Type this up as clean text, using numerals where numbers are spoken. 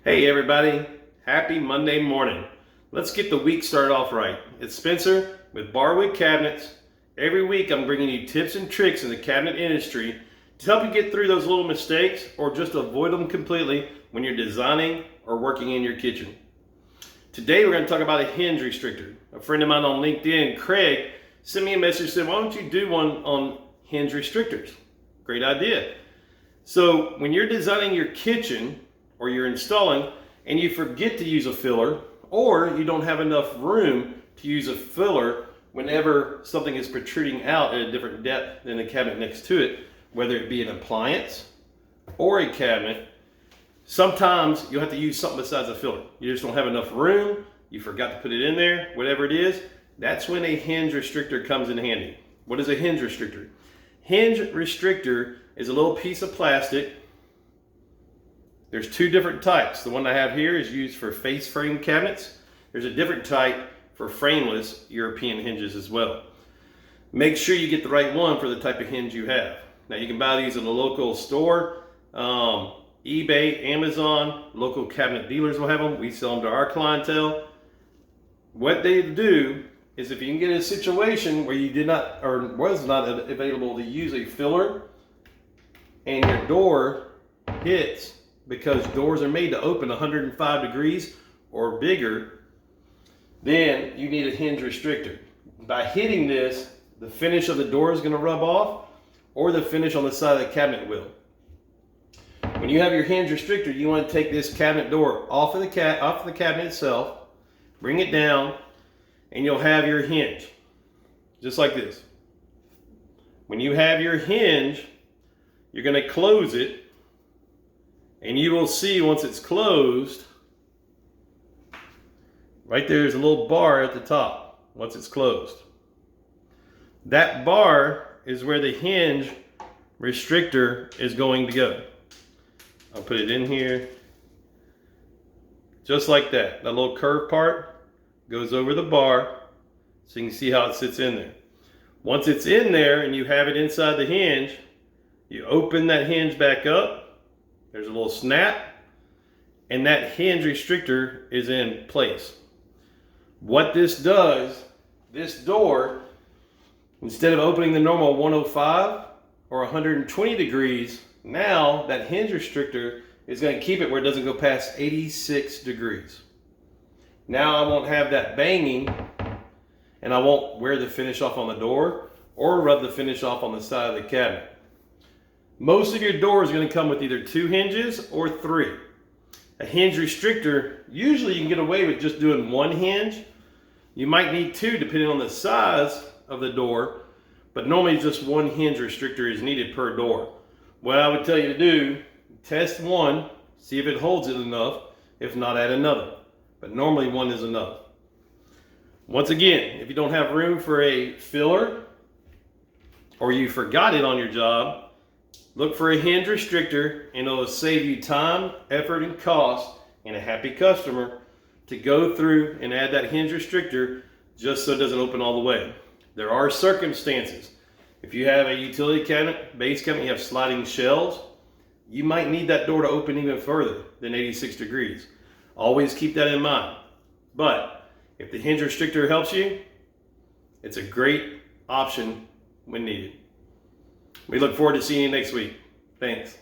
Hey everybody, happy Monday morning. Let's get the week started off right. It's Spencer with Barwood Cabinets. Every week I'm bringing you tips and tricks in the cabinet industry to help you get through those little mistakes or just avoid them completely when you're designing or working in your kitchen. Today we're going to talk about a hinge restrictor. A friend of mine on LinkedIn, Craig, sent me a message and said, why don't you do one on hinge restrictors? Great idea. So when you're designing your kitchen, or you're installing and you forget to use a filler, or you don't have enough room to use a filler whenever something is protruding out at a different depth than the cabinet next to it, whether it be an appliance or a cabinet, sometimes you'll have to use something besides a filler. You just don't have enough room, you forgot to put it in there, whatever it is, that's when a hinge restrictor comes in handy. What is a hinge restrictor? Hinge restrictor is a little piece of plastic. There's two different types. The one I have here is used for face frame cabinets. There's a different type for frameless European hinges as well. Make sure you get the right one for the type of hinge you have. Now you can buy these in a local store, eBay, Amazon, local cabinet dealers will have them. We sell them to our clientele. What they do is if you can get in a situation where you did not or was not available to use a filler and your door hits, because doors are made to open 105 degrees or bigger, then you need a hinge restrictor. By hitting this, the finish of the door is going to rub off, or the finish on the side of the cabinet will. When you have your hinge restrictor, you want to take this cabinet door off of the cabinet itself, bring it down, and you'll have your hinge, just like this. When you have your hinge, you're going to close it, and you will see once it's closed, right there's a little bar at the top once it's closed. That bar is where the hinge restrictor is going to go. I'll put it in here. Just like that. That little curved part goes over the bar so you can see how it sits in there. Once it's in there and you have it inside the hinge, you open that hinge back up. There's a little snap, and that hinge restrictor is in place. What this does, this door, instead of opening the normal 105 or 120 degrees, now that hinge restrictor is going to keep it where it doesn't go past 86 degrees. Now I won't have that banging, and I won't wear the finish off on the door or rub the finish off on the side of the cabinet. Most of your doors are going to come with either 2 hinges or 3. A hinge restrictor, usually you can get away with just doing 1 hinge. You might need 2 depending on the size of the door, but normally just 1 hinge restrictor is needed per door. What I would tell you to do, test 1, see if it holds it enough. If not, add another. But normally 1 is enough. Once again, if you don't have room for a filler or you forgot it on your job, look for a hinge restrictor, and it'll save you time, effort, and cost, and a happy customer to go through and add that hinge restrictor just so it doesn't open all the way. There are circumstances. If you have a utility cabinet, base cabinet, you have sliding shelves, you might need that door to open even further than 86 degrees. Always keep that in mind. But if the hinge restrictor helps you, it's a great option when needed. We look forward to seeing you next week. Thanks.